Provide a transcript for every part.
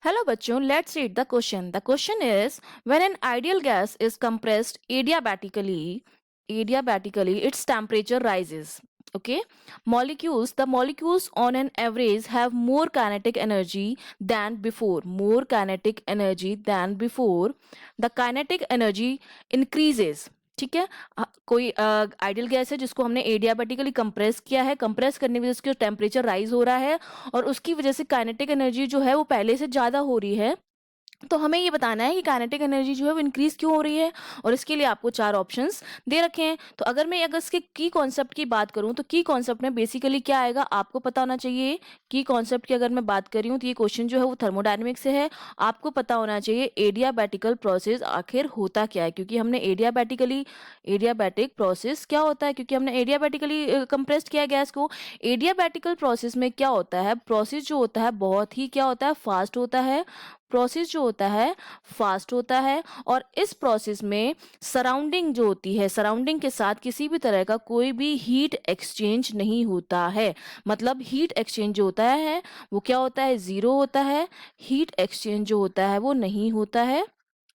Hello bachcho, let's read the question. The question is, when an ideal gas is compressed adiabatically its temperature rises. Okay, the molecules on an average have more kinetic energy than before. More kinetic energy than before. The kinetic energy increases. ठीक है, कोई ideal gas है जिसको हमने adiabatically compress किया है, compress करने की वजह से उसका टेम्परेचर राइज हो रहा है और उसकी वजह से काइनेटिक एनर्जी जो है वो पहले से ज़्यादा हो रही है। तो हमें ये बताना है कि काइनेटिक एनर्जी जो है वो इंक्रीज क्यों हो रही है और इसके लिए आपको 4 ऑप्शंस दे रखे हैं। तो अगर इसके की कॉन्सेप्ट की बात करूं तो की कॉन्सेप्ट में बेसिकली क्या आएगा आपको पता होना चाहिए। की कॉन्सेप्ट की अगर मैं बात कर रही हूँ तो ये क्वेश्चन जो है वो थर्मोडायनेमिक्स से है। आपको पता होना चाहिए एडियाबैटिकल प्रोसेस आखिर होता क्या है, क्योंकि हमने एडियाबैटिक प्रोसेस क्या होता है, क्योंकि हमने एडियाबैटिकली कंप्रेस्ड किया है गैस को। एडियाबैटिकल प्रोसेस में क्या होता है, प्रोसेस जो होता है बहुत ही क्या होता है, फास्ट होता है। प्रोसेस जो होता है फास्ट होता है और इस प्रोसेस में सराउंडिंग जो होती है, सराउंडिंग के साथ किसी भी तरह का कोई भी हीट एक्सचेंज नहीं होता है। मतलब हीट एक्सचेंज जो होता है वो क्या होता है, जीरो होता है। हीट एक्सचेंज जो होता है वो नहीं होता है।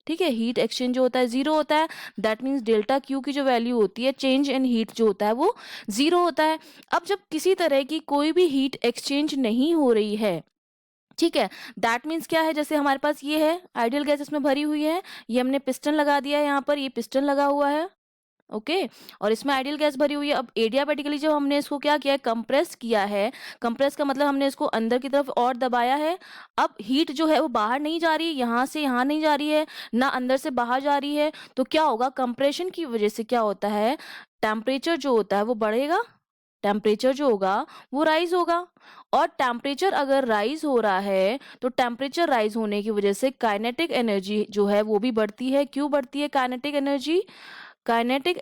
ठीक है, हीट एक्सचेंज जो होता है जीरो होता है। दैट मीन्स डेल्टा क्यू की जो वैल्यू होती है, चेंज इन हीट जो होता है वो जीरो होता है। अब जब किसी तरह की कोई भी हीट एक्सचेंज नहीं हो रही है, ठीक है, दैट मीन्स क्या है, जैसे हमारे पास ये है आइडियल गैस इसमें भरी हुई है, ये हमने पिस्टन लगा दिया है, यहाँ पर ये पिस्टन लगा हुआ है। ओके, और इसमें आइडियल गैस भरी हुई है। अब एडियाबैटिकली जब हमने इसको क्या किया है, कंप्रेस किया है। कंप्रेस का मतलब हमने इसको अंदर की तरफ और दबाया है। अब हीट जो है वो बाहर नहीं जा रही है, यहाँ से यहाँ नहीं जा रही है, ना अंदर से बाहर जा रही है। तो क्या होगा, कंप्रेशन की वजह से क्या होता है, टेम्परेचर जो होता है वो बढ़ेगा, टेम्परेचर जो होगा वो राइज होगा। और टेम्परेचर अगर राइज हो रहा है तो टेम्परेचर राइज होने की वजह से काइनेटिक एनर्जी जो है वो भी बढ़ती है। क्यों बढ़ती है काइनेटिक एनर्जी, काइनेटिक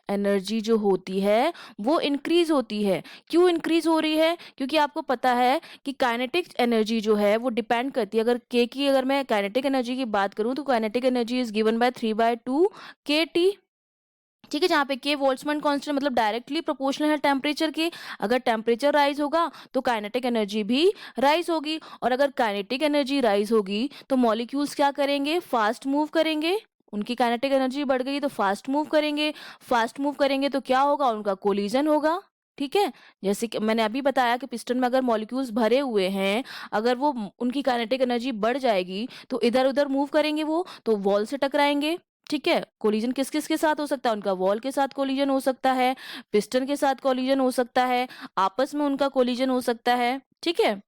एनर्जी जो होती है वो इंक्रीज होती है। क्यों इंक्रीज हो रही है, क्योंकि आपको पता है कि काइनेटिक एनर्जी जो है वो डिपेंड करती है, अगर मैं काइनेटिक एनर्जी की बात करूं तो kinetic energy is given by 3/2 के टी। ठीक है, जहाँ पे के बोल्ट्जमान कांस्टेंट मतलब डायरेक्टली प्रोपोर्शनल है टेम्परेचर के। अगर टेम्परेचर राइज होगा तो काइनेटिक एनर्जी भी राइज होगी, और अगर काइनेटिक एनर्जी राइज होगी तो मॉलिक्यूल्स क्या करेंगे, फास्ट मूव करेंगे। उनकी काइनेटिक एनर्जी बढ़ गई तो फास्ट मूव करेंगे। फास्ट मूव करेंगे तो क्या होगा, उनका कोलिजन होगा। ठीक है, जैसे कि मैंने अभी बताया कि पिस्टन में अगर मॉलिक्यूल्स भरे हुए हैं, अगर वो उनकी काइनेटिक एनर्जी बढ़ जाएगी तो इधर उधर मूव करेंगे, वो तो वॉल से टकराएंगे। ठीक है, कोलिजन किस किस के साथ हो सकता है, उनका वॉल के साथ कोलिजन हो सकता है, पिस्टन के साथ कोलिजन हो सकता है, आपस में उनका कोलिजन हो सकता है। ठीक है,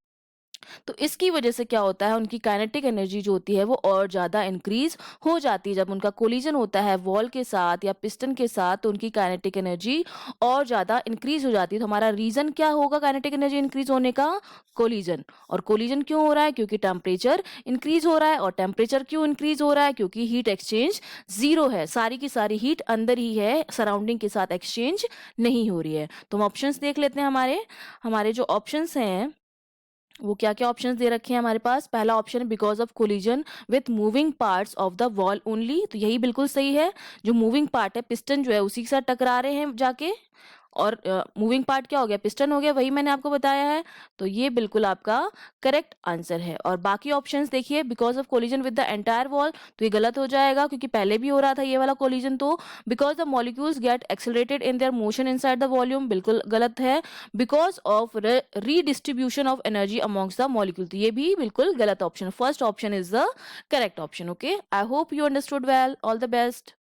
तो इसकी वजह से क्या होता है, उनकी काइनेटिक एनर्जी जो होती है वो और ज़्यादा इंक्रीज हो जाती है। जब उनका कोलिजन होता है वॉल के साथ या पिस्टन के साथ तो उनकी काइनेटिक एनर्जी और ज़्यादा इंक्रीज हो जाती है। तो हमारा रीज़न क्या होगा काइनेटिक एनर्जी इंक्रीज होने का, कोलिजन। और कोलिजन क्यों हो रहा है, क्योंकि टेम्परेचर इंक्रीज हो रहा है। और टेम्परेचर क्यों इंक्रीज हो रहा है, क्योंकि हीट एक्सचेंज जीरो है, सारी की सारी हीट अंदर ही है, सराउंडिंग के साथ एक्सचेंज नहीं हो रही है। तो हम ऑप्शंस देख लेते हैं। हमारे हमारे जो ऑप्शंस हैं वो क्या क्या ऑप्शंस दे रखे हैं हमारे पास। पहला ऑप्शन है because of collision with moving parts of the wall only, तो यही बिल्कुल सही है। जो मूविंग पार्ट है, पिस्टन जो है उसी के साथ टकरा रहे हैं जाके, और मूविंग पार्ट क्या हो गया, पिस्टन हो गया, वही मैंने आपको बताया है। तो ये बिल्कुल आपका करेक्ट आंसर है। और बाकी ऑप्शंस देखिए, because of collision with the entire wall, तो ये गलत हो जाएगा क्योंकि पहले भी हो रहा था ये वाला कोलिजन। तो because the molecules get accelerated in their motion inside the volume, बिल्कुल गलत है। Because of redistribution of energy amongst the molecule, तो ये भी बिल्कुल गलत option. First option is the correct option. Okay, I hope you understood well. All the best.